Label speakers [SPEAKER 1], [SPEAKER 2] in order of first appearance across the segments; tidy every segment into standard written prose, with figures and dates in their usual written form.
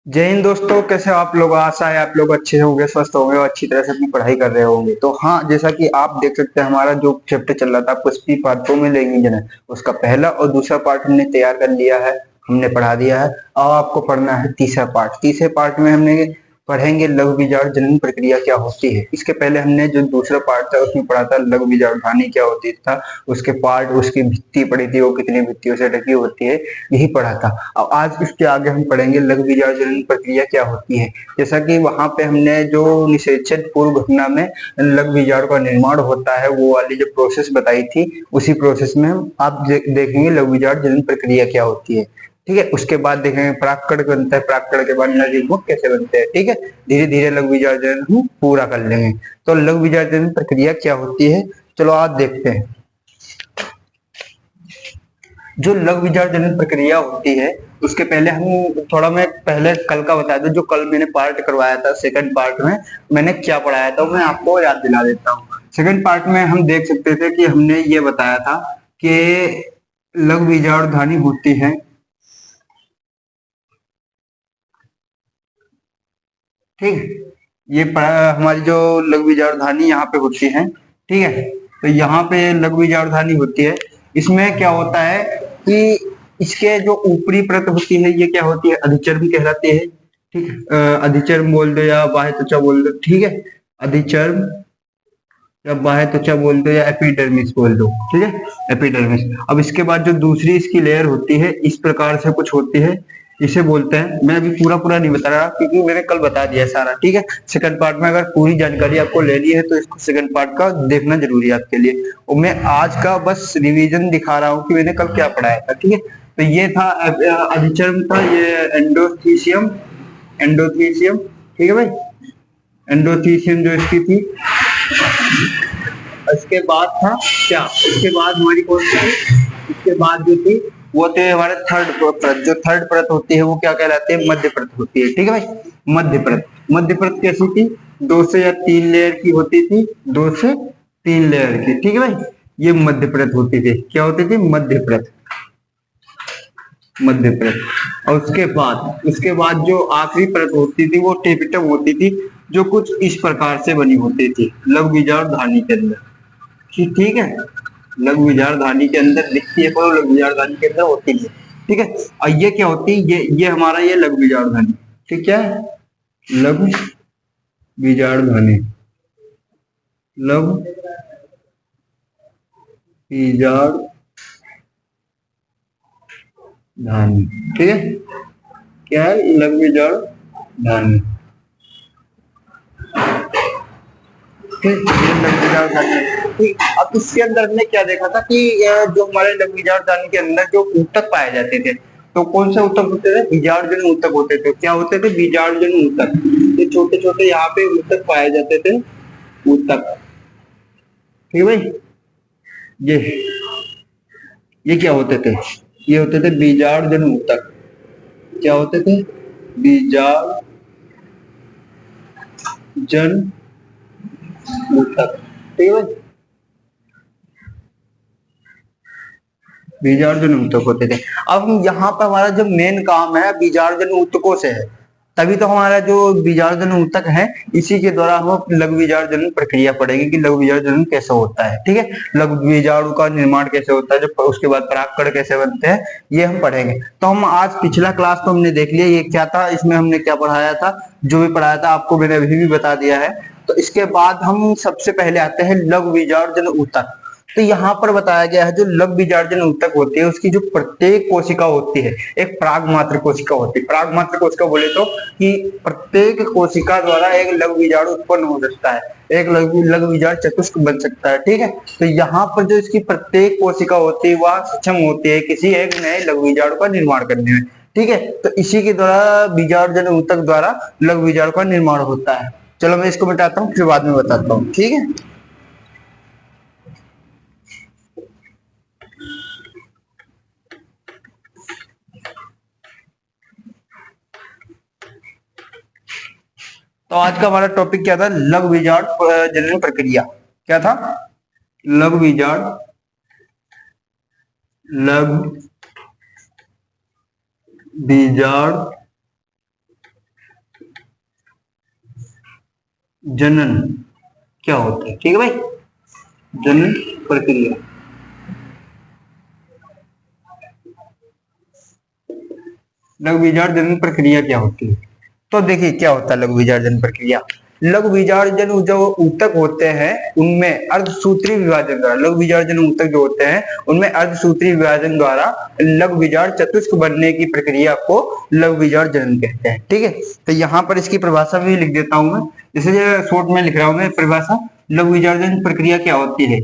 [SPEAKER 1] जय हिंद दोस्तों, कैसे हो आप लोग। आशा है आप लोग अच्छे होंगे, स्वस्थ होंगे और अच्छी तरह से अपनी पढ़ाई कर रहे होंगे। तो हाँ, जैसा कि आप देख सकते हैं, हमारा जो चैप्टर चल रहा था पुष्पी पार्थों में लिंग इंजन है, उसका पहला और दूसरा पार्ट हमने तैयार कर लिया है, हमने पढ़ा दिया है। अब आपको पढ़ना है तीसरा पार्ट। तीसरे पार्ट में हमने पढ़ेंगे लघु बीजाणु जनन प्रक्रिया क्या होती है। इसके पहले हमने जो दूसरा पार्ट था उसमें पढ़ा था लघु बीजाणुधानी क्या होती था, उसके पार्ट, उसकी भित्ति पढ़ी थी, वो कितनी भित्तियों से ढकी होती है, यही पढ़ा था। अब आज इसके आगे हम पढ़ेंगे लघु बीजाणु प्रक्रिया क्या होती है। जैसा कि वहां पे हमने जो निषेचन पूर्व घटना में लघु बीजाणु का निर्माण होता है, वो वाली जो प्रोसेस बताई थी, उसी प्रोसेस में हम आप देखेंगे लघु बीजाणु जनन प्रक्रिया क्या होती है। ठीक है, उसके बाद देखेंगे परागकण बनता है, परागकण के बाद नरयुग्मक कैसे बनते हैं। ठीक है, धीरे धीरे लघु बीजाणु जनन हम पूरा कर लेंगे। तो लघु बीजाणु जनन प्रक्रिया क्या होती है, चलो आज देखते हैं। जो लघु विचार जनन प्रक्रिया होती है, उसके पहले हम थोड़ा, मैं पहले कल का बता दूं, जो कल मैंने पार्ट करवाया था सेकंड पार्ट में मैंने क्या पढ़ाया था, मैं आपको याद दिला देता हूँ। सेकंड पार्ट में हम देख सकते थे कि हमने ये बताया था कि लघु बीजाणुधानी होती है। ठीक है, ये हमारी जो लघु बीजाणुधानी यहाँ पे होती है। ठीक है, तो यहाँ पे लघु बीजाणुधानी होती है। इसमें क्या होता है कि इसके जो ऊपरी परत होती है, ये क्या होती है, अधिचर्म कहलाती है। ठीक है, अधिचर्म बोल दो या बाह्य त्वचा बोल दो। ठीक है, अधिचर्म या बाह्य त्वचा बोल दो या एपिडर्मिस बोल दो। ठीक है, एपिडर्मिस। अब इसके बाद जो दूसरी इसकी लेयर होती है, इस प्रकार से कुछ होती है, इसे बोलते हैं। मैं अभी पूरा पूरा नहीं बता रहा क्योंकि मैंने कल बता दिया सारा। ठीक है, सेकंड पार्ट में अगर पूरी जानकारी आपको लेनी है तो इसको सेकंड पार्ट का देखना जरूरी है आपके लिए। और मैं आज का बस रिवीजन दिखा रहा हूँ कि मैंने कल क्या पढ़ाया था। ठीक है, तो ये था अधिचर्म था, ये एंडोथीसियम, एंडोथीसियम। ठीक है भाई, एंडोथीसियम जो इसकी थी। इसके बाद था क्या, इसके बाद हमारी कौन सी थी, इसके बाद जो थी वो थे हमारे थर्ड परत। जो थर्ड परत होती है वो क्या कहलाती है, मध्य परत होती है। ठीक है भाई, मध्य परत। मध्य परत कैसी थी, 2 से या 3 लेयर की होती थी, 2 से 3 लेयर की। ठीक है भाई, ये मध्य परत होती थी। क्या होती थी, मध्य परत, मध्य परत। और उसके बाद जो आखिरी परत होती थी वो टेपिटम होती थी, जो कुछ इस प्रकार से बनी होती थी लघु बीजाणुधानी के अंदर। ठीक है, लघु विचारधानी के अंदर दिखती है पर लघु विचारधानी के अंदर होती नहीं है। ठीक है, और ये क्या होती है, ये हमारा ये लघु विचारधानी। ठीक है, लघु विचारधानी, लघु विचारधानी। ठीक है, क्या है, लघु विचारधानी। ठीक, ये लघु विचारधानी है। ठीक, अब इसके अंदर हमने क्या देखा था कि जो हमारे लघु विचारधानी के अंदर जो ऊतक पाए जाते थे, तो कौन से ऊतक होते थे, बीजाणुजन ऊतक होते थे। क्या होते थे, बीजाणुजन ऊतक। ये छोटे छोटे यहाँ पे ऊतक पाए जाते थे, ऊतक। ठीक है भाई, ये ये क्या होते थे, ये होते थे बीजाणुजन ऊतक। क्या होते थे, बीजाणुजन ऊतक। ठीक है भाई, बीजाणुजन ऊतक होते थे। अब हम यहाँ पर हमारा जो मेन काम है बीजाणुजन ऊतकों से है, तभी तो हमारा जो बीजाणुजन ऊतक है, इसी के द्वारा हम लघु बीजाणुजन प्रक्रिया पढ़ेंगे कि लघु बीजाणुजन कैसे होता है। ठीक है, लघु बीजाणु का निर्माण कैसे होता है, जो उसके बाद परागकण कैसे बनते हैं, ये हम पढ़ेंगे। तो हम आज पिछला क्लास तो हमने देख लिया, ये क्या था, इसमें हमने क्या पढ़ाया था। जो भी पढ़ाया था आपको मैंने अभी भी बता दिया है। तो इसके बाद हम सबसे पहले आते हैं लघु बीजाणुजन ऊतक। तो यहाँ पर बताया गया है जो लघु बीजार्जन ऊतक होती है, उसकी जो प्रत्येक कोशिका होती है, एक प्राग मात्र कोशिका होती है। प्राग मात्र कोशिका बोले तो कि प्रत्येक कोशिका द्वारा एक लघु बीजाणु उत्पन्न हो सकता है, एक लघु लघु बीजाणु चतुष्क बन सकता है। ठीक है, तो यहाँ पर जो इसकी प्रत्येक कोशिका होती है वह सक्षम होती है किसी एक नए लघु बीजाणु का निर्माण करने में। ठीक है, तो इसी के द्वारा बीजार्जन ऊतक द्वारा लघु बीजाणु का निर्माण होता है। चलो मैं इसको मिटाता हूँ, फिर बाद में बताता हूँ। ठीक है, तो आज का हमारा टॉपिक क्या था, लघु बीजाणु जनन प्रक्रिया। क्या था, लघु बीजाणु, लघु बीजाणु जनन क्या होता है, ठीक है भाई, जनन प्रक्रिया। लघु बीजार्जन प्रक्रिया क्या होती है? तो देखिए क्या होता है लघु बीजार्जन प्रक्रिया। लघु बीजार्जन जो ऊतक होते हैं उनमें अर्धसूत्री विभाजन द्वारा, लघु बीजार्जन ऊतक जो होते हैं उनमें अर्धसूत्री विभाजन द्वारा लघु बीजार्ड चतुष्क बनने की प्रक्रिया को लघु बीजार्ड जनन कहते हैं, ठीक है। तो यहाँ पर इसकी परिभाषा भी लिख देता हूं मैं, जैसे शॉर्ट में लिख रहा हूं मैं परिभाषा। लघु बीजार्जन प्रक्रिया क्या होती है?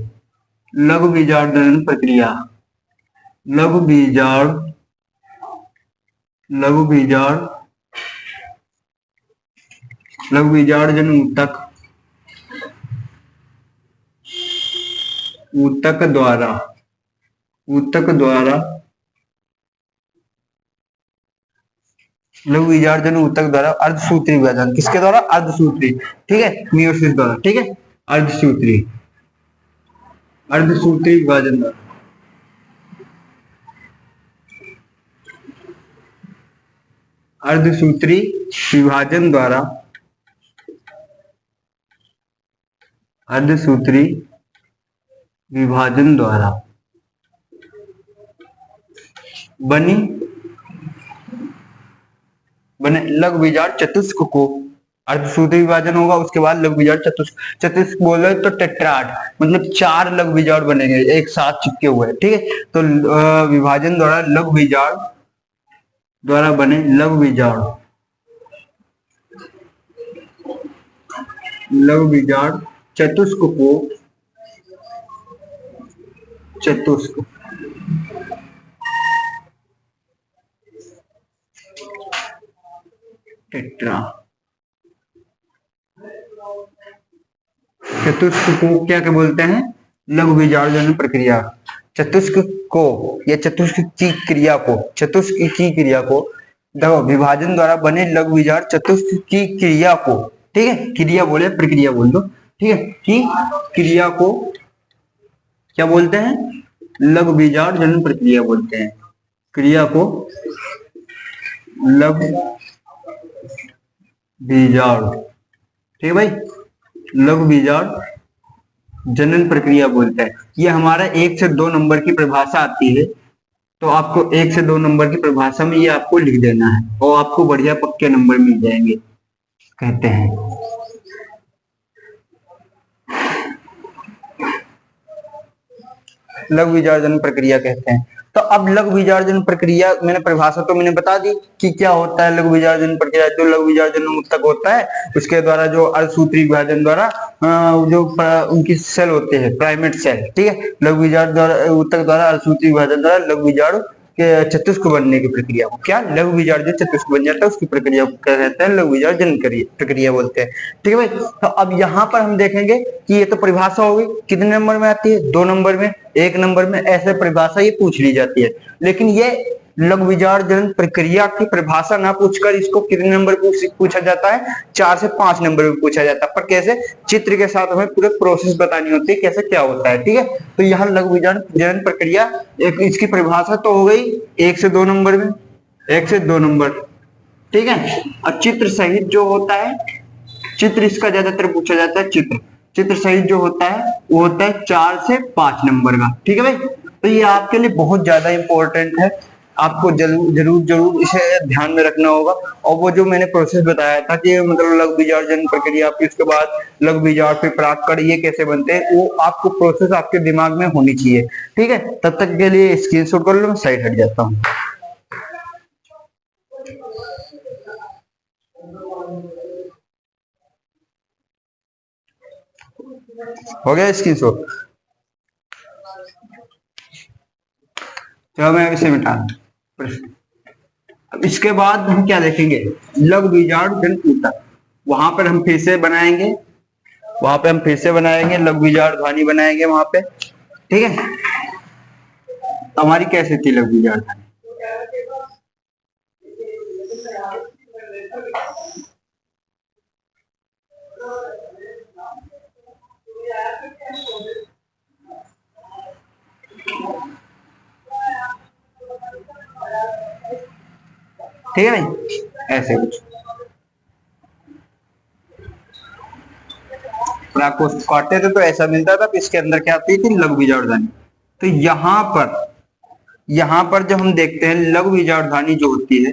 [SPEAKER 1] लघु बीजार्जन प्रक्रिया, लघु बीजार्ड, लघु बीजार्ड, लघु बीजार्जन ऊतक, ऊतक द्वारा, ऊतक द्वारा, लघु बीजार्जन ऊतक द्वारा अर्धसूत्री विभाजन, किसके द्वारा? अर्धसूत्री, ठीक है, मियोसिस द्वारा, ठीक है, अर्धसूत्री, अर्धसूत्री विभाजन द्वारा, अर्धसूत्री विभाजन द्वारा, अर्धसूत्री विभाजन द्वारा बनी बने लघु बीजार्ड चतुष्क को, अर्धसूत्री विभाजन होगा उसके बाद लघु बीजार्ड चतुष्क, चतुष्क बोले तो टेट्राड, मतलब 4 लघु बीजार्ड बनेंगे एक साथ चिपके हुए, ठीक है। तो विभाजन द्वारा लघु बीजार्ड द्वारा बने लघु बीजार्ड, लघु बीजार्ड चतुष्क को, चतुष्क टेट्रा, चतुष्क को क्या बोलते हैं? लघु बीजार्जन प्रक्रिया। चतुष्क को या चतुष्क की क्रिया को, चतुष्क की क्रिया को, देखो विभाजन द्वारा बने लघु बीजार्ड चतुष्क की क्रिया को, ठीक है, क्रिया बोले प्रक्रिया बोल दो, ठीक है, की क्रिया को क्या बोलते हैं? लघु बीजार्ड जनन प्रक्रिया बोलते हैं, क्रिया को लघु बीजार्ड, ठीक है भाई, लघु बीजार्ड जनन प्रक्रिया बोलते हैं। ये हमारा 1 से 2 नंबर की परिभाषा आती है, तो आपको 1 से 2 नंबर की परिभाषा में ये आपको लिख देना है और आपको बढ़िया पक्के नंबर मिल जाएंगे, कहते हैं। लघु बीजार्जन प्रक्रिया कहते हैं। तो अब लघु बीजार्जन प्रक्रिया मैंने परिभाषा तो मैंने बता दी कि क्या होता है लघु बीजार्जन प्रक्रिया। जो लघु बीजार्जन ऊतक होता है उसके द्वारा जो अर्धसूत्री विभाजन द्वारा जो उनकी सेल होते हैं प्राइमेट सेल, ठीक है, लघु बीजार्ड द्वारा ऊतक द्वारा अर्धसूत्री विभाजन द्वारा लघु बीजार्ड के चतुष्क बनने की प्रक्रिया को क्या लघु बीजार्ड जो चतुष्क बन जाता है उसकी प्रक्रिया को क्या कहते हैं? लघु बीजार्ड जनन प्रक्रिया बोलते हैं, ठीक है भाई। तो अब यहाँ पर हम देखेंगे कि ये तो परिभाषा होगी, कितने नंबर में आती है? 2 नंबर में, 1 नंबर में, ऐसे परिभाषा ये पूछ ली जाती है। लेकिन ये लघु बीजार्ड जनन प्रक्रिया की परिभाषा ना पूछकर इसको कितने नंबर पूछा जाता है? 4 से 5 नंबर में पूछा जाता है। पर कैसे? चित्र के साथ हमें पूरे प्रोसेस बतानी होती है कैसे क्या होता है, ठीक है। तो यहाँ लघु बीजार्ड जनन प्रक्रिया एक इसकी परिभाषा तो हो गई 1 से 2 नंबर में, 1 से 2 नंबर, ठीक है। और चित्र सहित जो होता है, चित्र इसका ज्यादातर पूछा जाता है, चित्र सहित जो होता है वो होता है 4 से 5 नंबर का, ठीक है भाई। तो ये आपके लिए बहुत ज्यादा इंपॉर्टेंट है, आपको जरूर इसे ध्यान में रखना होगा। और वो जो मैंने प्रोसेस बताया था कि मतलब लघु बीजार्ड जनन प्रक्रिया, फिर उसके बाद लघु बीजार्ड, फिर परागकण, ये कैसे बनते हैं, वो आपको प्रोसेस आपके दिमाग में होनी चाहिए, ठीक है। तब तक के लिए स्क्रीनशॉट कर लो, मैं साइड हट जाता हूँ। हो गया स्क्रीनशॉट? चलो मैं इसे मिटा दूं। अब इसके बाद हम क्या देखेंगे? लघु बीजार्ड जनन ऊतक, वहां पर हम फिर से बनाएंगे, वहां पे हम फिर से बनाएंगे लघु बीजार्ड ध्वनि बनाएंगे वहां पे, ठीक है। हमारी कैसे थी लघु बीजार्ड ध्वनि? ठीक है भाई, ऐसे कुछ। लाख को काटते थे तो ऐसा मिलता था, इसके अंदर क्या आती थी, लघु बीजार्ड ध्वनि। तो यहां पर जब हम देखते हैं लघु बीजार्ड ध्वनि जो होती है,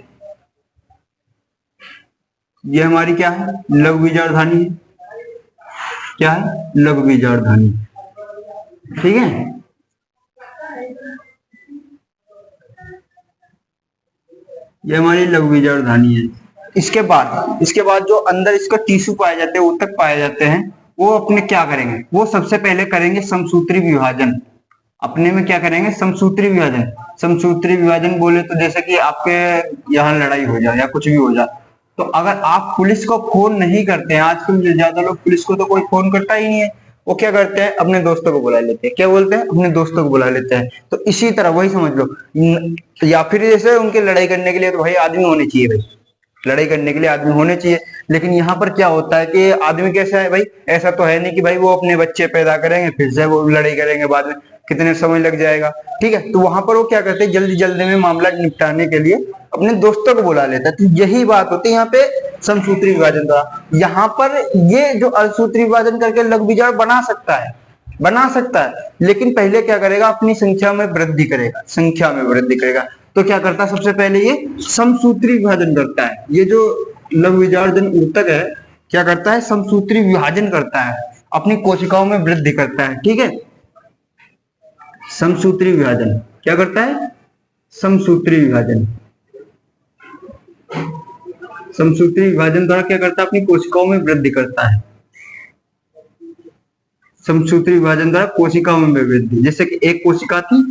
[SPEAKER 1] ये हमारी क्या है, लघु बीजार्ड ध्वनि है। क्या है, लघु बीजार्ड ध्वनि। ठीक है, ये हमारी लघु बीजार्ड ध्वनि है। इसके बाद जो अंदर इसका टिश्यू पाए जाते हैं, ऊतक पाए जाते हैं, वो अपने क्या करेंगे, वो सबसे पहले करेंगे समसूत्री विभाजन। अपने में क्या करेंगे, समसूत्री विभाजन। समसूत्री विभाजन बोले तो जैसे कि आपके यहाँ लड़ाई हो जाए या कुछ भी हो जाए, तो अगर आप पुलिस को फोन नहीं करते हैं, आजकल ज्यादा लोग पुलिस को तो कोई फोन करता ही नहीं है, वो क्या करते हैं, अपने दोस्तों को बुला लेते हैं। क्या बोलते हैं, अपने दोस्तों को बुला लेते हैं। तो इसी तरह वही समझ लो, या फिर जैसे उनके लड़ाई करने के लिए तो भाई आदमी होने चाहिए, भाई लड़ाई करने के लिए आदमी होने चाहिए। लेकिन यहाँ पर क्या होता है कि आदमी कैसा है भाई, ऐसा तो है नहीं कि भाई वो अपने बच्चे पैदा करेंगे फिर से वो लड़ाई करेंगे, बाद में कितने समय लग जाएगा। ठीक है, तो वहां पर वो क्या करते हैं, जल्दी जल्दी में मामला निपटाने के लिए अपने दोस्तों को बुला लेता है। तो यही बात होती है यहाँ पे समसूत्री विभाजन द्वारा। यहाँ पर ये जो अल्पसूत्री विभाजन करके लघु बीजार्ड बना सकता है, लेकिन पहले क्या करेगा, अपनी संख्या में वृद्धि करेगा। तो क्या करता है, सबसे पहले ये समसूत्री विभाजन करता है। ये जो लघु बीजार्ड ऊतक है क्या करता है, समसूत्री विभाजन करता है, अपनी कोशिकाओं में वृद्धि करता है। ठीक है, समसूत्री विभाजन क्या करता है, समसूत्री विभाजन द्वारा क्या करता है, अपनी कोशिकाओं में वृद्धि करता है। समसूत्री विभाजन द्वारा कोशिकाओं में वृद्धि, जैसे कि एक कोशिका थी,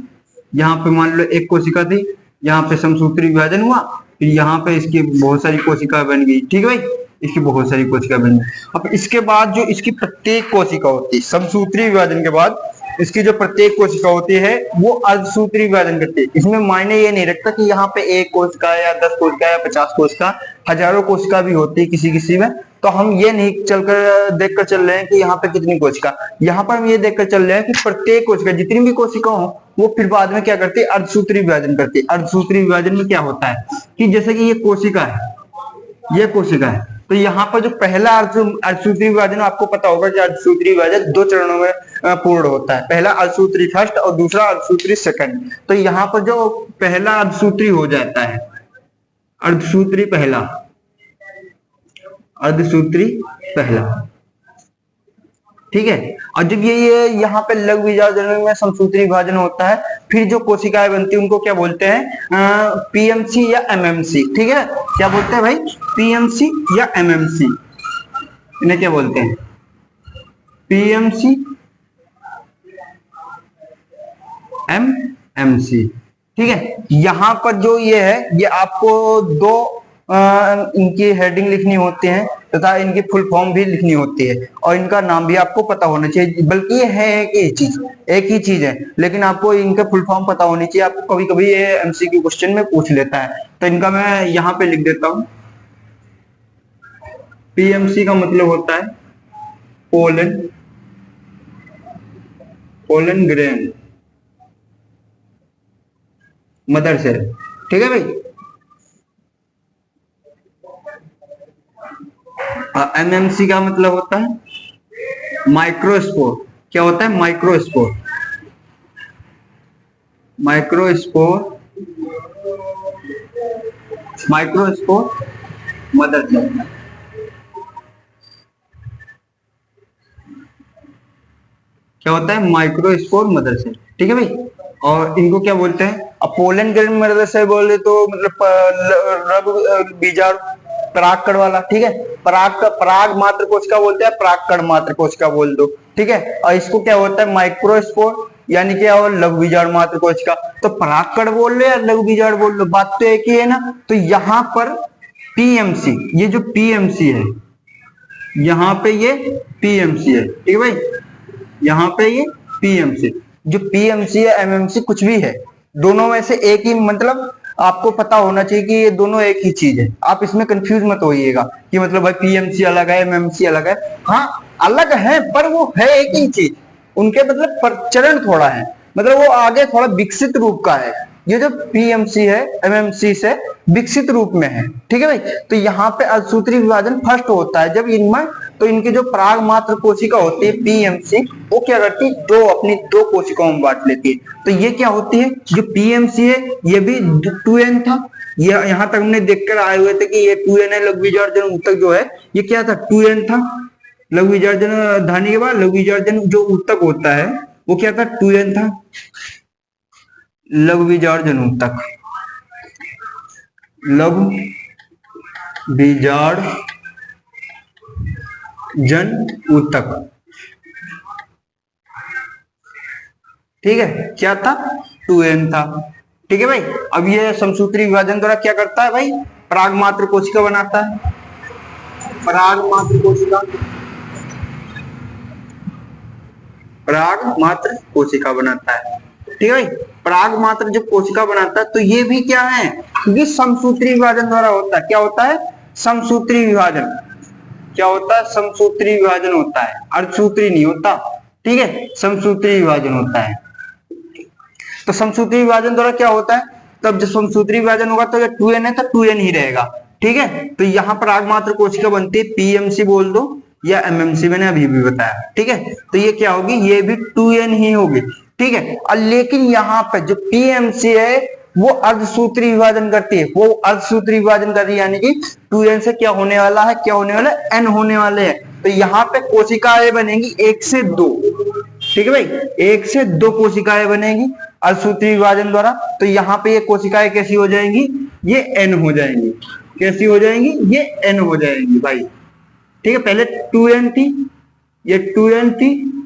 [SPEAKER 1] यहाँ पे मान लो एक कोशिका थी, यहाँ पे समसूत्री विभाजन हुआ, फिर यहाँ पे इसकी बहुत सारी कोशिका बन गई। ठीक है भाई, इसकी बहुत सारी कोशिका बन गई। अब इसके बाद जो इसकी प्रत्येक कोशिका होती है, समसूत्री विभाजन के बाद इसकी जो प्रत्येक कोशिका होती है वो अर्धसूत्री विभाजन करती है। इसमें मायने ये नहीं रखता कि यहाँ पे एक कोशिका या 10 कोशिका या 50 कोशिका, हजारों कोशिका भी होती है किसी में। तो हम ये नहीं देखकर चल रहे हैं कि यहाँ पे कितनी कोशिका, यहाँ पर हम ये देखकर चल रहे हैं कि प्रत्येक कोशिका, जितनी भी कोशिका हो, वो फिर बाद में क्या करती है, अर्धसूत्री विभाजन करती है। अर्धसूत्री विभाजन में क्या होता है कि जैसे कि ये कोशिका है, तो यहाँ पर जो पहला अर्धसूत्री विभाजन, आपको पता होगा कि अर्धसूत्री विभाजन 2 चरणों में पूर्ण होता है। पहला अर्धसूत्री फर्स्ट और दूसरा अर्धसूत्री सेकंड। तो यहाँ पर जो पहला अर्धसूत्री हो जाता है, अर्धसूत्री पहला। ठीक है, और जब ये यहाँ पे लघु बीजार्ड में समसूत्री विभाजन होता है, फिर जो कोशिकाएं बनती है उनको क्या बोलते हैं, पीएमसी या एमएमसी। ठीक है, क्या बोलते हैं भाई, पीएमसी या एमएमसी, इन्हें क्या बोलते हैं, पीएमसी एमएमसी। ठीक है, यहाँ पर जो ये है, ये आपको 2 इनकी हेडिंग लिखनी होती है तथा इनकी फुल फॉर्म भी लिखनी होती है, और इनका नाम भी आपको पता होना चाहिए। बल्कि ये है एक ही चीज है, लेकिन आपको इनका फुल फॉर्म पता होनी चाहिए। आपको कभी कभी ये एमसीक्यू क्वेश्चन में पूछ लेता है, तो इनका मैं यहाँ पे लिख देता हूं। पीएमसी का मतलब होता है पोलन ग्रेन मदर सेल। ठीक है भाई, एमएमसी का मतलब होता है माइक्रोस्पोर। क्या होता है, माइक्रोस्पोर मदर सेल। क्या होता है, माइक्रोस्पोर मदर सेल। ठीक है भाई, और इनको क्या बोलते हैं, पोलन ग्रेन मदर सेल बोले तो मतलब बीजार्ड परागकण वाला। ठीक है, पराग मात्र कोशिका बोलते हैं, परागकण मात्र कोशिका बोल दो। ठीक है, और इसको क्या होता है, माइक्रोस्पोर यानी कि और लघु बीजार्ड मात्र कोशिका। तो परागकण बोल लो या लघु बीजार्ड बोल लो, बात तो एक ही है ना। तो यहाँ पर पीएमसी, ये जो पीएमसी है, यहाँ पे ये पीएमसी है। ठीक है भाई, यहाँ पे ये पीएमसी, जो पीएमसी या एमएमसी कुछ भी है, दोनों में से एक ही, मतलब आपको पता होना चाहिए कि ये दोनों एक ही चीज है। आप इसमें कंफ्यूज मत होइएगा कि मतलब भाई पीएमसी अलग है, एमएमसी अलग है। हाँ अलग है, पर वो है एक ही चीज। उनके मतलब प्रचरण थोड़ा है, मतलब वो आगे थोड़ा विकसित रूप का है। ये जो पीएमसी है एमएमसी से विकसित रूप में है। ठीक है भाई, तो यहाँ पे अर्धसूत्री विभाजन फर्स्ट होता है जब इनमें तो इनकी जो पराग मात्र कोशिका होती है पीएमसी, वो क्या करती है, अपनी दो कोशिकाओं में बांट लेती है। तो ये क्या होती है, जो पीएमसी है ये भी 2n था। ये यहां तक हमने देखकर आए हुए थे कि ये 2n है। लघु विसर्जन ऊतक जो है ये क्या था, 2n था। लघु विसर्जन धानी के बाद लघु विसर्जन जो ऊतक होता है वो क्या था, 2n था। लघु विसर्जन ऊतक, लघु विसर्जन ऊतक, ठीक है, क्या था, 2n था। ठीक है भाई। अब ये समसूत्री विभाजन द्वारा क्या करता है भाई, पराग मात्र कोशिका बनाता है। पराग मात्र कोशिका, पराग मात्र कोशिका बनाता है। ठीक है भाई। पराग मात्र जब कोशिका बनाता है तो ये भी क्या है, क्योंकि समसूत्री विभाजन द्वारा होता है। क्या होता है, समसूत्री विभाजन। क्या होता है, समसूत्री विभाजन होता है, अर्धसूत्री नहीं होता। ठीक है, समसूत्री विभाजन होता है। तो समसूत्री विभाजन द्वारा क्या होता है, तब जब समसूत्री विभाजन होगा तो ये 2n है तो 2n ही रहेगा। ठीक है, तो यहां पर पराग मात्र कोशिका बनती है, पीएमसी बोल दो या एमएमसी, मैंने अभी भी बताया। ठीक है, तो ये क्या होगी, ये भी 2n ही होगी। ठीक है, और लेकिन यहाँ पे जो पीएमसी है वो अर्धसूत्री विभाजन करती है, वो अर्धसूत्री विभाजन कर रही है, यानी कि 2n से क्या होने वाला है, क्या होने वाला है, n होने वाले हैं। तो यहाँ पे कोशिकाएं बनेगी 1 से 2। ठीक है भाई, 1 से 2 कोशिकाएं बनेगी अर्धसूत्री विभाजन द्वारा। तो यहाँ पे ये कोशिकाएं कैसी हो जाएंगी, ये n हो जाएंगी। कैसी हो जाएंगी, ये n हो जाएंगी भाई। ठीक है, पहले 2n थी, ये 2n थी,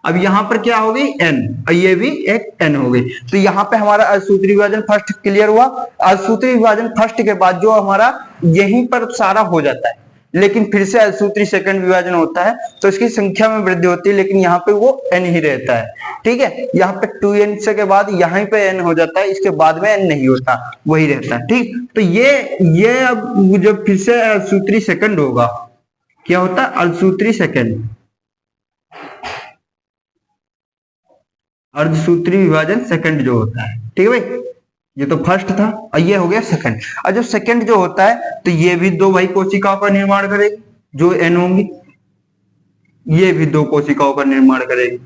[SPEAKER 1] अब यहां पर क्या हो गई, n, और ये भी एक n हो गई। तो यहाँ पे हमारा अर्धसूत्री विभाजन फर्स्ट क्लियर हुआ। अर्धसूत्री विभाजन फर्स्ट के बाद जो हमारा यहीं पर सारा हो जाता है, लेकिन फिर से अर्धसूत्री सेकंड विभाजन होता है तो इसकी संख्या में वृद्धि होती है, लेकिन यहाँ पे वो n ही रहता है। ठीक है, यहाँ पे 2n से के बाद यहाँ पे n हो जाता है, इसके बाद में n नहीं होता, वही रहता है। ठीक, तो ये अब जब फिर से अर्धसूत्री सेकंड होगा, क्या होता है, अर्धसूत्री सेकंड, अर्धसूत्री विभाजन सेकंड जो होता है। ठीक है भाई, ये तो फर्स्ट था और ये हो गया सेकंड। और जो सेकंड जो होता है तो ये भी दो भाई कोशिकाओं का निर्माण करेगी जो n होंगी, ये भी दो कोशिकाओं का निर्माण करेगी।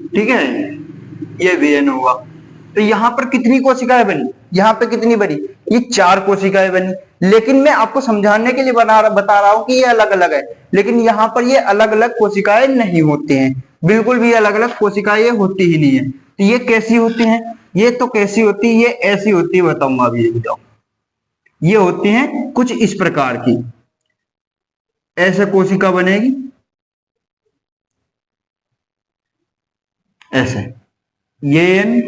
[SPEAKER 1] ठीक है, ये भी n होगा। तो यहाँ पर कितनी कोशिकाएं बनी, यहाँ पे कितनी बनी, ये 4 कोशिकाएं बनी। लेकिन मैं आपको समझाने के लिए बता रहा हूं कि ये अलग अलग है, लेकिन यहाँ पर ये अलग अलग कोशिकाएं नहीं होती हैं, बिल्कुल भी अलग अलग कोशिकाएं होती ही नहीं है। तो ये कैसी होती हैं, ये तो कैसी होती है, ये ऐसी होती है, बताऊंगा अभी, बताओ। ये होती हैं कुछ इस प्रकार की, ऐसे कोशिका बनेगी, ऐसे, ये n,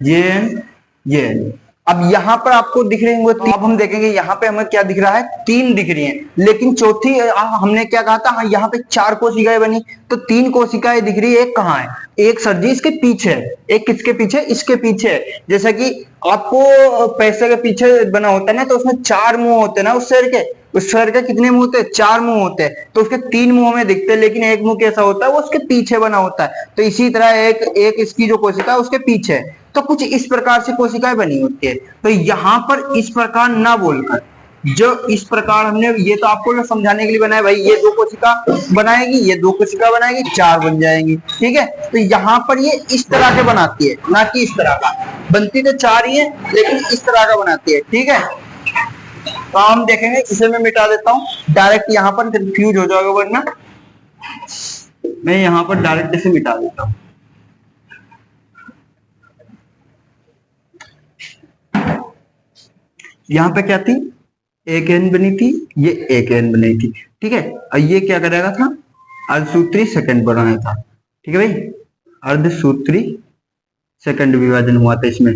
[SPEAKER 1] ये n, ये n। अब यहां पर आपको दिख रही है, अब हम देखेंगे यहाँ पे हमें क्या दिख रहा है, 3 दिख रही हैं, लेकिन चौथी हमने क्या कहा था, हाँ यहाँ पे 4 कोशिकाएं बनी, तो 3 कोशिकाएं दिख रही है, एक कहाँ है, एक सर जी इसके पीछे है, एक किसके पीछे, इसके पीछे है। जैसा कि आपको पैसे के पीछे बना होता है ना, तो उसमें 4 मुंह होते हैं ना उस शेर के, उस शेर के कितने मुंह होते हैं, 4 मुंह होते हैं। तो उसके 3 मुंह में दिखते हैं, लेकिन एक मुंह कैसा होता है, वो उसके पीछे बना होता है। तो इसी तरह एक इसकी जो कोशिका है उसके पीछे है। तो कुछ इस प्रकार से कोशिकाएं बनी होती है। तो यहां पर इस प्रकार ना बोलकर जो इस प्रकार हमने, ये तो आपको समझाने के लिए बनाया भाई, ये 2 कोशिका बनाएगी, ये 2 कोशिका बनाएगी, 4 बन जाएंगी। ठीक है, तो यहां पर ये इस तरह के बनाती है, ना कि इस तरह का। बनती तो 4 ही है, लेकिन इस तरह का बनाती है। ठीक है, तो हम देखेंगे, इसे मैं मिटा देता हूं डायरेक्ट, यहां पर कंफ्यूज हो जाएगा, वरना मैं यहां पर डायरेक्ट इसे मिटा देता हूं। यहां पे क्या थी, एक n बनी थी, ये एक n बनी थी। ठीक है, और ये क्या करेगा था, अर्धसूत्री सेकंड बनाया था। ठीक है भाई, अर्धसूत्री सेकंड विभाजन हुआ था इसमें।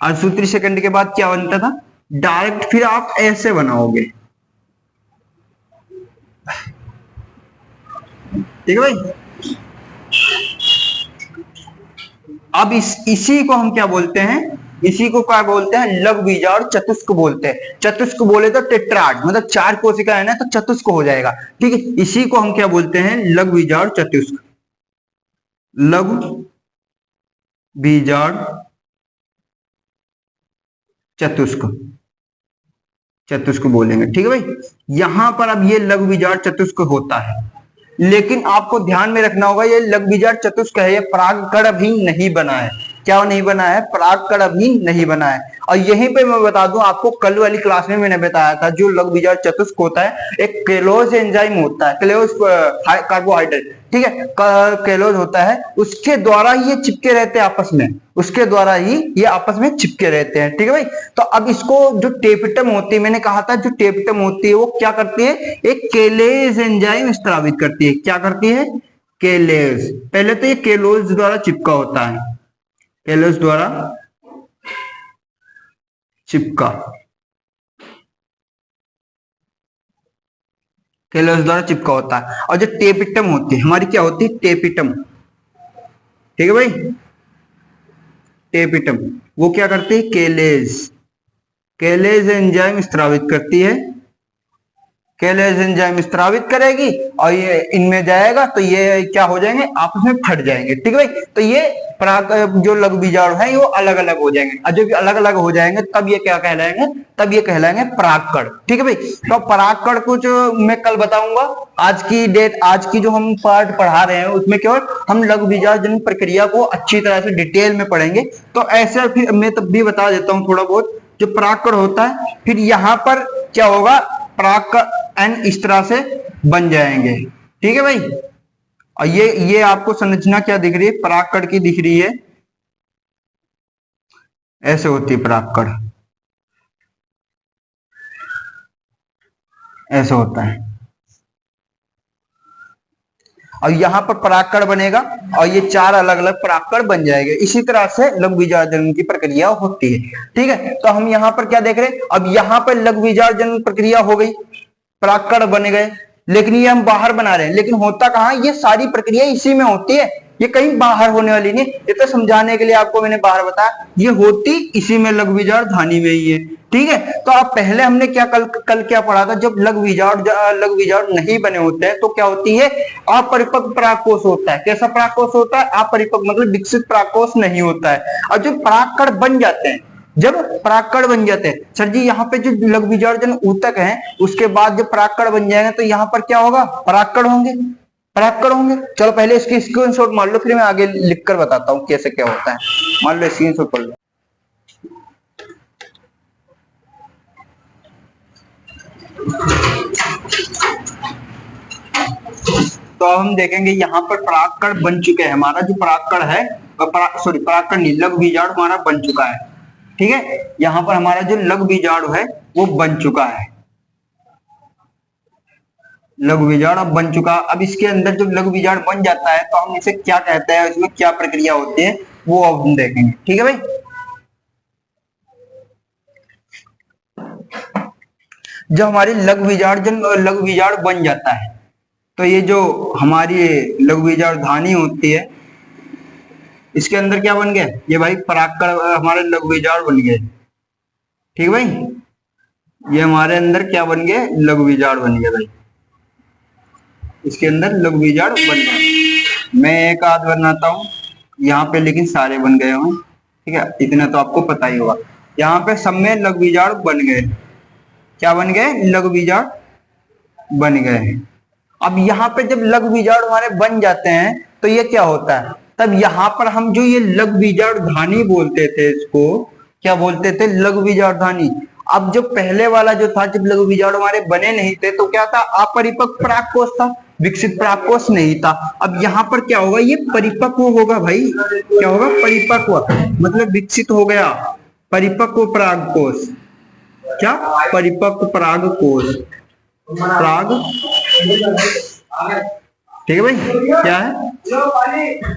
[SPEAKER 1] अर्धसूत्री सेकंड के बाद क्या बनता था, डायरेक्ट फिर आप ऐसे बनाओगे। ठीक है भाई, अब इसी को हम क्या बोलते हैं, इसी को क्या बोलते हैं, लघु बीजार्ड चतुष्क बोलते हैं। चतुष्क बोले तो टेट्राड, मतलब 4 कोशिका है ना, तो चतुष्क हो जाएगा। ठीक है, इसी को हम क्या बोलते हैं, लघु बीजार्ड चतुष्क, लघु बीजार्ड चतुष्क। चतुष्क बोलेंगे। ठीक है भाई, यहां पर अब ये लघु विजार्ड चतुष्क होता है, लेकिन आपको ध्यान में रखना होगा ये लघु विजार्ड चतुष्क है, ये परागकण अभी नहीं बना है। क्या नहीं बना है? परागकण अभी नहीं बना है। और यहीं पे मैं बता दूं आपको, कल वाली क्लास में मैंने बताया था जो लघु विजार्ड चतुष्क होता है एक केलोज एंजाइम होता है, केलोज कार्बोहाइड्रेट, ठीक है, केलोज होता है, उसके द्वारा ये चिपके रहते हैं आपस में, उसके द्वारा ही ये आपस में चिपके रहते हैं। ठीक है भाई, तो अब इसको जो टेपिटम होती है, मैंने कहा था जो टेपिटम होती है वो क्या करती है? एक केलेज एंजाइम स्रावित करती है। क्या करती है? केलेज। पहले तो ये केलोज द्वारा चिपका होता है, केलोज द्वारा चिपका, केलोज द्वारा चिपका होता है। और जो टेपिटम होती है हमारी, क्या होती है? टेपिटम। ठीक है भाई, टेपिटम वो क्या करती है? केलेज, केलेज एंजाइम स्रावित करती है, केलेज एंजाइम स्रावित करेगी और ये इनमें जाएगा तो ये क्या हो जाएंगे? आपस में फट जाएंगे। ठीक है भाई, तो ये पराग जो लघु बीजाणु है वो अलग अलग हो जाएंगे, और जब अलग अलग हो जाएंगे तब ये क्या कहलाएंगे? तब ये कहलाएंगे परागकण। ठीक है भाई, तो परागकण कुछ मैं कल बताऊंगा। आज की डेट, आज की जो हम पार्ट पढ़ा रहे हैं उसमें केवल हम लघु बीजाणु प्रक्रिया को अच्छी तरह से डिटेल में पढ़ेंगे। तो ऐसे फिर मैं तब भी बता देता हूँ थोड़ा बहुत, जो परागकण होता है फिर यहाँ पर क्या होगा? परागकण इस तरह से बन जाएंगे। ठीक है भाई, और ये आपको संरचना क्या दिख रही है? परागकण की दिख रही है, ऐसे होती है परागकण, ऐसा होता है। और यहां पर परागकण बनेगा और ये चार अलग अलग परागकण बन जाएंगे। इसी तरह से लघु बीजाणु की प्रक्रिया होती है। ठीक है, तो हम यहाँ पर क्या देख रहे हैं? अब यहाँ पर लघु बीजाणु प्रक्रिया हो गई, परागकण बन गए, लेकिन ये हम बाहर बना रहे हैं। लेकिन होता कहाँ? ये सारी प्रक्रिया इसी में होती है, ये कहीं बाहर होने वाली नहीं। ये तो समझाने के लिए आपको मैंने बाहर बताया, ये होती इसी में, लघु बीजाणु धानी में ही है। ठीक है, तो अब पहले हमने क्या कल क्या पढ़ा था? जब लघु बीजाणु नहीं बने होते हैं तो क्या होती है? अपरिपक्व परागकोश होता है। कैसा परागकोश होता है? अपरिपक्व मतलब विकसित परागकोश नहीं होता है। और जो परागकण बन जाते हैं, जब परागकण बन जाते हैं, सर जी यहाँ पे जो लघु बीजाणु ऊतक है उसके बाद जब परागकण बन जाएंगे तो यहाँ पर क्या होगा? परागकण होंगे, परागकण होंगे। चलो पहले इसकी स्क्रीनशॉट मान लो, फिर मैं आगे लिखकर बताता हूँ कैसे क्या होता है। मान लो स्क्रीनशॉट कर लो। तो अब हम देखेंगे यहाँ पर परागकण बन चुके हैं। हमारा जो परागकण है, परागकण नहीं, लघु बीजाणु हमारा बन चुका है। ठीक है, यहाँ पर हमारा जो लघु बीजाणु है वो बन चुका है, लघु बीजाणु अब बन चुका। अब इसके अंदर जब लघु बीजाणु बन जाता है तो हम इसे क्या कहते हैं, इसमें क्या प्रक्रिया होती है वो अब हम देखेंगे। ठीक है भाई, जब हमारी लघु बीजाणु बन जाता है तो ये जो हमारी लघु बीजाणु धानी होती है इसके अंदर क्या बन गया? ये भाई परागकण हमारे लघु बीजाणु बन गए। ठीक है भाई, ये हमारे अंदर क्या बन गए? लघु बीजाणु बन गए भाई, इसके अंदर लघु बीजाणु बन गए। मैं एक आध बनाता हूँ यहाँ पे, लेकिन सारे बन गए हों। ठीक है, इतना तो आपको पता ही होगा। यहाँ पे सब में लघु बीजाणु बन गए। क्या बन गए? लघु बीजाणु बन गए। अब यहाँ पे जब लघु बीजाणु हमारे बन जाते हैं तो ये क्या होता है? तब यहाँ पर हम जो ये लघु बीजाणु धानी बोलते थे, इसको क्या बोलते थे? लघु बीजाणु धानी। अब जो पहले वाला जो था, जब लघु बीजाणु हमारे बने नहीं थे तो क्या था? अपरिपक्व परागकोश था, विकसित परागकोश नहीं था। अब यहाँ पर क्या होगा? ये परिपक्व होगा भाई। क्या होगा? परिपक्व मतलब विकसित हो गया, परिपक्व परागकोश। क्या? परिपक्व परागकोश, पराग। ठीक है भाई, क्या है?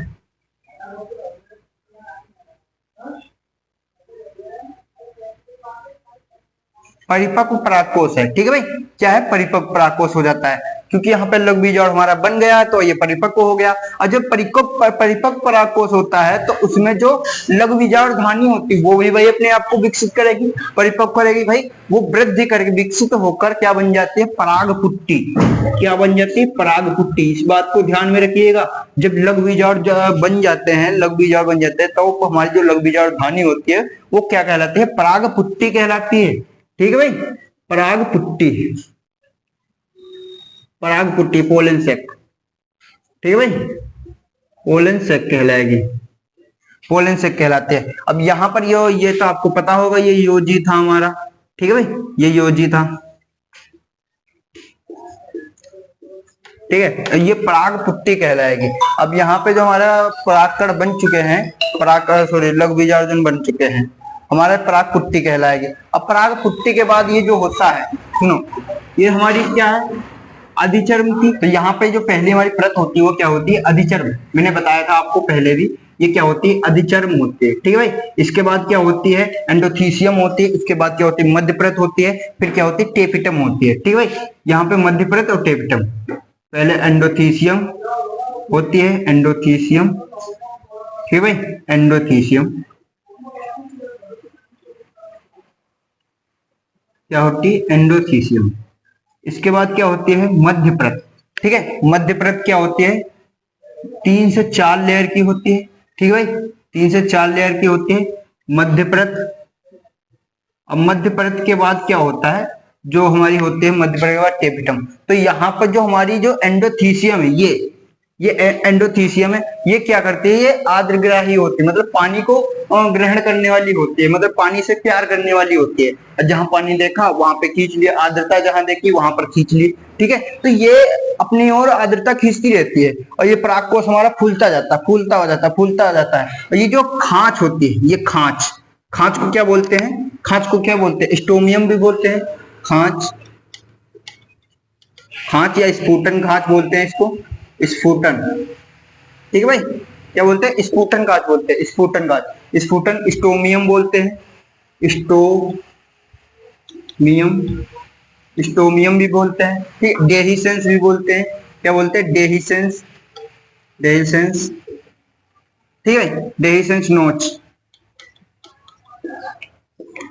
[SPEAKER 1] परिपक्व परागकोश है। ठीक है भाई, क्या है? परिपक्व परागकोश हो जाता है, क्योंकि यहाँ पे लघु बीजाणु हमारा बन गया तो ये परिपक्व हो गया। और जब परिपक्व परागकोश होता है तो उसमें जो लघु बीजाणु धानी होती है वो भी भाई अपने आप को विकसित करेगी, परिपक्व करेगी भाई, वो वृद्धि करके विकसित होकर क्या बन जाती है? परागपुट्टी। क्या बन जाती है? परागपुट्टी। इस बात को ध्यान में रखिएगा, जब लघु बीजाणु बन जाते हैं, लघु बीजाणु बन जाते हैं तो हमारी जो लघु बीजाणु धानी होती है वो क्या कहलाती है? परागपुट्टी कहलाती है। ठीक है भाई, पराग पुट्टी, पराग पुट्टी पोलन सेक, ठीक है भाई, पोलन सेक कहलाएगी, पोलन सेक कहलाते हैं। अब यहाँ पर ये तो आपको पता होगा, ये योजी था हमारा, ठीक है भाई, ये योजी था, ठीक है, ये पराग पुट्टी कहलाएगी। अब यहाँ पे जो हमारा परागकण बन चुके हैं, लघु बीजार्जन बन चुके हैं, हमारा पराग पुट्टी कहलाएगी। अब पराग पुट्टी के बाद ये जो होता है, सुनो, ये हमारी क्या है, अधिचर्म थी। तो यहाँ पे जो पहली हमारी परत होती है वो क्या होती है, अधिचर्म। मैंने बताया था आपको पहले भी, ये क्या होती है, अधिचर्म होती है, ठीक है भाई। इसके बाद क्या होती है, एंडोथीसियम होती है। इसके बाद क्या होती है, मध्य परत होती है। फिर क्या होती है, टेपिटम होती है, ठीक है भाई। यहाँ पे मध्य परत और टेपिटम, पहले एंडोथीसियम होती है, एंडोथीसियम, ठीक है भाई, एंडोथीसियम क्या होती है, एंडोथीसियम। इसके बाद क्या होती है, मध्य परत, ठीक है। मध्य परत क्या होती है, 3 से 4 लेयर की होती है, ठीक है भाई, 3 से 4 लेयर की होती है मध्य परत। अब मध्य परत के बाद क्या होता है, जो हमारी होती है मध्य परत के बाद टेपिटम। तो यहाँ पर जो हमारी जो एंडोथीसियम है, ये एंडोथीसियम है, ये क्या करती है, ये आर्द्रग्राही होती है, मतलब पानी को ग्रहण करने वाली होती है, मतलब पानी से प्यार करने वाली होती है। जहां पानी देखा वहां पे खींच लिया, आर्द्रता जहां देखी वहां पर खींच ली, ठीक है। तो ये अपनी ओर आर्द्रता खींचती रहती है, और ये परागकोश हमारा फूलता जाता है, फूलता हो जाता है, फूलता हो जाता है। और ये जो खांच होती है, ये खांच, खांच को क्या बोलते हैं, खांच को क्या बोलते हैं, स्टोमियम भी बोलते हैं, खांच, खांच या स्फुटन खांच बोलते हैं इसको, स्फुटन, ठीक है भाई, क्या बोलते हैं, स्फुटन कांच बोलते हैं, स्फुटन कांच, स्फुटन, स्टोमियम बोलते हैं, स्टोमियम, स्टोमियम भी बोलते हैं, ठीक, डेहिसेंस भी बोलते हैं, क्या बोलते हैं, डेहिसेंस, डेहिसेंस, ठीक है, डेहिसेंस नोच,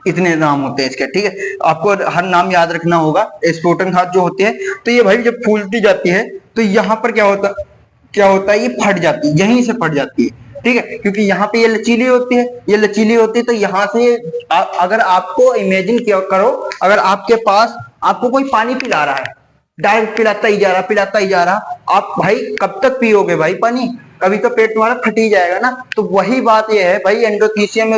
[SPEAKER 1] इतने नाम होते हैं इसके, ठीक है। आपको हर नाम याद रखना होगा। स्फोटन खाद जो होती है, तो ये भाई जब फूलती जाती है तो यहाँ पर क्या होता है, ये फट जाती है, यहीं से फट जाती है, ठीक है, क्योंकि यहाँ पे ये लचीली होती है, ये लचीली होती है। तो यहाँ से अगर आपको इमेजिन करो, अगर आपके पास आपको कोई पानी पिला रहा है, डायरेक्ट पिलाता ही जा रहा, पिलाता ही जा रहा, आप भाई कब तक पियोगे भाई पानी, कभी तो पेट तुम्हारा फट ही जाएगा ना। तो वही बात ये है भाई, एंडोथीसियम में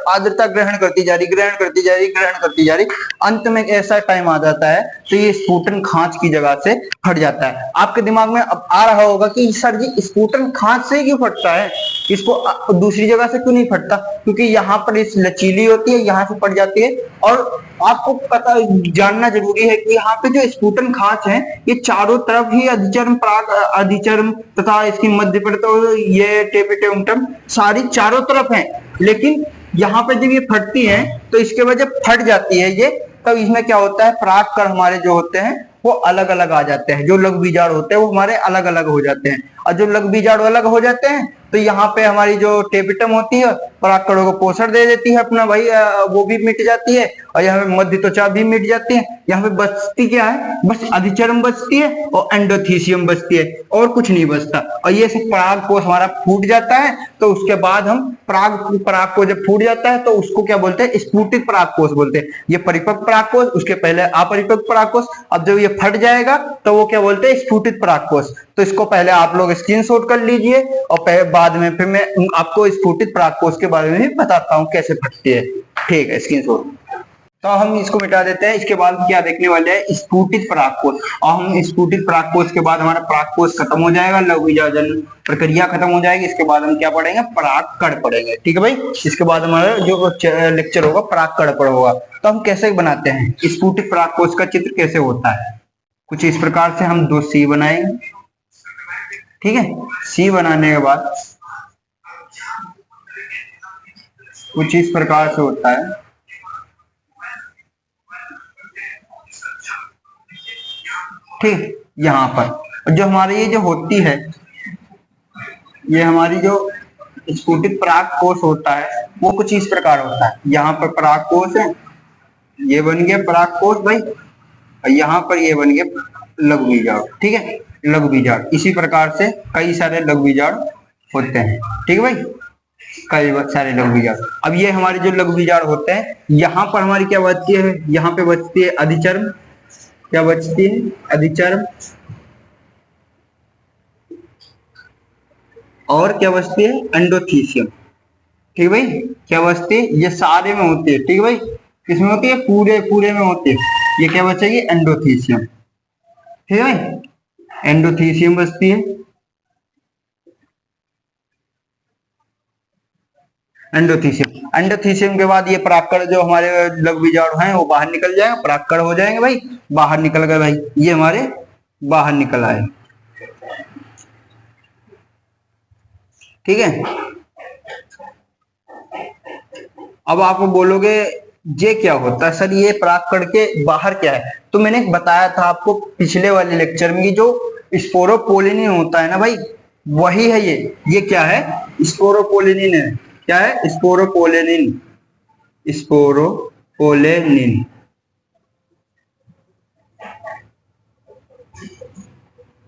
[SPEAKER 1] आर्द्रता ग्रहण करती जा रही, ग्रहण करती जा रही, ग्रहण करती जा रही, अंत में ऐसा टाइम आ जाता है तो ये स्फुटन खांच की जगह से फट जाता है। आपके दिमाग में अब आ रहा होगा कि सर जी स्फुटन खांच से क्यों फटता है, इसको दूसरी जगह से क्यों नहीं फटता, क्योंकि यहाँ पर इस लचीली होती है, यहाँ से फट जाती है। और आपको पता जानना जरूरी है कि यहाँ पे जो स्फुटन खांच है, ये चारों तरफ ही अधिचर्म, पराग अधिचर्म तथा इसकी मध्य परत, ये टेपिटम, सारी चारों तरफ है। लेकिन यहाँ पे जब ये फटती है तो इसके वजह फट जाती है ये, तब इसमें क्या होता है, परागकण हमारे जो होते हैं वो अलग अलग आ जाते हैं, जो लघु बीजाणु होते हैं वो हमारे अलग अलग हो जाते हैं। और जो लघु बीजाणु अलग हो जाते हैं तो यहाँ पे हमारी जो टेपिटम होती है परागकणों को पोषण दे देती है अपना भाई, वो भी मिट जाती है, और यहाँ पे मध्य त्वचा भी मिट जाती है। यहाँ पे बचती क्या है, बस अधिचर्म बचती है और एंडोथीसियम बचती है, और कुछ नहीं बचता। और ये सब परागकोश हमारा फूट जाता है, तो उसके बाद हम परागकोश जब फूट जाता है तो उसको क्या बोलते हैं, स्फुटित परागकोश बोलते हैं। ये परिपक्व परागकोश, उसके पहले अपरिपक्व परागकोश, अब जब ये फट जाएगा तो वो क्या बोलते हैं, स्फुटित परागकोश। तो इसको पहले आप लोग स्क्रीनशॉट कर लीजिए, और बाद में फिर मैं आपको स्फुटित परागकोश के बारे में भी बताता हूँ कैसे फटती है, ठीक है, स्क्रीनशॉट। तो हम इसको मिटा देते हैं। इसके बाद क्या देखने वाले हैं, स्फुटित परागकोश। और हम स्फुटित परागकोश के बाद हमारा परागकोश खत्म हो जाएगा, लघु बीजार्जन प्रक्रिया खत्म हो जाएगी। इसके बाद हम क्या पढ़ेंगे, परागकण पढ़ेंगे, ठीक है भाई। इसके बाद हमारा जो लेक्चर होगा परागकण पर होगा। तो हम कैसे बनाते हैं स्फुटित परागकोश का चित्र, कैसे होता है, कुछ इस प्रकार से हम 2 सी बनाएंगे, ठीक है। सी बनाने के बाद कुछ इस प्रकार से होता है, ठीक। यहाँ पर जो हमारी ये जो होती है, ये हमारी जो स्फुटित परागकोश होता है वो कुछ इस प्रकार होता है। यहाँ पर परागकोश है, ये बन गया परागकोश भाई, और यहाँ पर ये बन गया लघु बीजाणु, ठीक है, लघु बीजाणु। इसी प्रकार से कई सारे लघु बीजाणु होते हैं, ठीक है भाई। कई सारे लघु बीजाणु। अब ये हमारे जो लघु बीजाणु होते हैं, यहाँ पर हमारी क्या बचती है, यहाँ पे बचती है अधिचर्म, क्या बचती है, अधिचर्म, और क्या बचती है, एंडोथीसियम। ठीक है भाई, क्या बचती है, ये सारे में होती है। ठीक है भाई, किसमें होती है, पूरे पूरे में होती है। ये क्या बचेगी, एंडोथीसियम। ठीक है भाई, एंडोथीसियम बचती है, एंडोथीसियम। एंडोथीसियम के बाद ये परागकण जो हमारे लघु बीजाणु हैं वो बाहर निकल जाएंगे, परागकण हो जाएंगे भाई, बाहर निकल गए भाई, ये हमारे बाहर निकल आए। ठीक है, अब आप बोलोगे ये क्या होता है सर, ये परागकण के बाहर क्या है, तो मैंने बताया था आपको पिछले वाले लेक्चर में, जो स्पोरोपोलिनिन होता है ना भाई, वही है ये क्या है, स्पोरोपोलिनिन है। क्या है, स्पोरोपोलिनिन, स्पोरोपोलिनिन।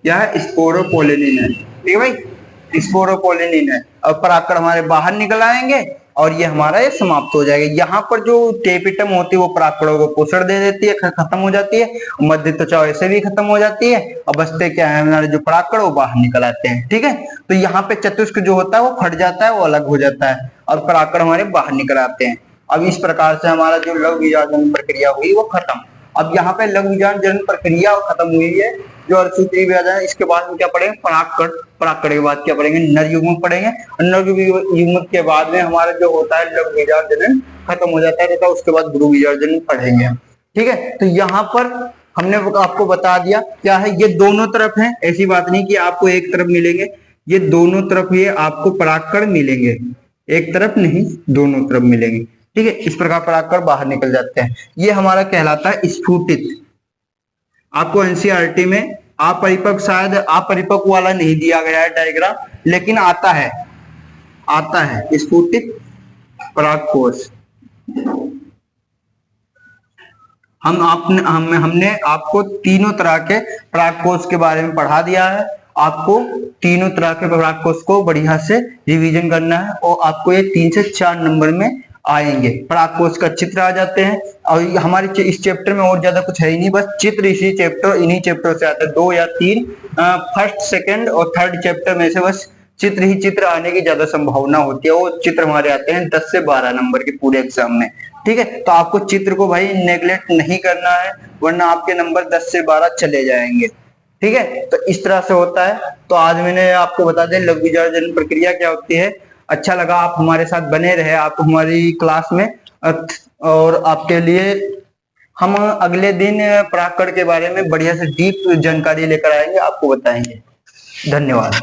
[SPEAKER 1] क्या है, स्पोरोपोलिनिन है। ठीक है भाई, स्पोरोपोलिनिन है। अब परागकण हमारे बाहर निकल आएंगे और ये हमारा ये समाप्त हो जाएगा। यहाँ पर जो टेपिटम होती है वो परागकणों को पोषण दे देती है, खत्म हो जाती है। मध्य त्वचा ऐसे भी खत्म हो जाती है। अब बचते क्या है, हमारे जो परागकण वो बाहर निकल आते हैं। ठीक है, तो यहाँ पे चतुष्क जो होता है वो फट जाता है, वो अलग हो जाता है और परागकण हमारे बाहर निकल आते हैं। अब इस प्रकार से हमारा जो लघु बीजाणु प्रक्रिया हुई वो खत्म। अब यहाँ पे लघु बीजाणु प्रक्रिया खत्म हुई है, जो अर्धसूत्री बीजाणु, इसके बाद में क्या पढ़ेंगे, परागकण। परागकण के बाद क्या पढ़ेंगे, नर युग्मक पढ़ेंगे। नर युग्मक के बाद में हमारा जो होता है लघु बीजाणु खत्म हो जाता है, तथा उसके बाद गुरु बीजाणु पढ़ेंगे। ठीक है, तो यहाँ पर हमने आपको बता दिया क्या है, ये दोनों तरफ है, ऐसी बात नहीं कि आपको एक तरफ मिलेंगे, ये दोनों तरफ ये आपको परागकण मिलेंगे, एक तरफ नहीं दोनों तरफ मिलेंगे। ठीक है, इस प्रकार परागकण बाहर निकल जाते हैं। ये हमारा कहलाता है स्फुटित। आपको एनसीईआरटी में अपरिपक्व, शायद अपरिपक्व वाला नहीं दिया गया है डायग्राम, लेकिन आता है, आता है स्फुटित परागकोश। हमने आपको तीनों तरह के परागकोश के बारे में पढ़ा दिया है। आपको तीनों तरह के परागकोश को बढ़िया से रिवीजन करना है और आपको ये 3 से 4 नंबर में आएंगे। परागकोश का चित्र आ जाते हैं और हमारे इस चैप्टर में और ज्यादा कुछ है ही नहीं, बस चित्र इसी चैप्टर, इन्हीं चैप्टर से आता है। 2 या 3 फर्स्ट, सेकंड और थर्ड चैप्टर में से बस चित्र ही चित्र आने की ज्यादा संभावना होती है। वो चित्र हमारे आते हैं 10 से 12 नंबर के पूरे एग्जाम में। ठीक है, तो आपको चित्र को भाई नेग्लेक्ट नहीं करना है, वरना आपके नंबर 10 से 12 चले जाएंगे। ठीक है, तो इस तरह से होता है। तो आज मैंने आपको बता दें लघु बीजाणु प्रक्रिया क्या होती है। अच्छा लगा आप हमारे साथ बने रहे, आप हमारी क्लास में, और आपके लिए हम अगले दिन परागकण के बारे में बढ़िया से डीप जानकारी लेकर आएंगे, आपको बताएंगे। धन्यवाद।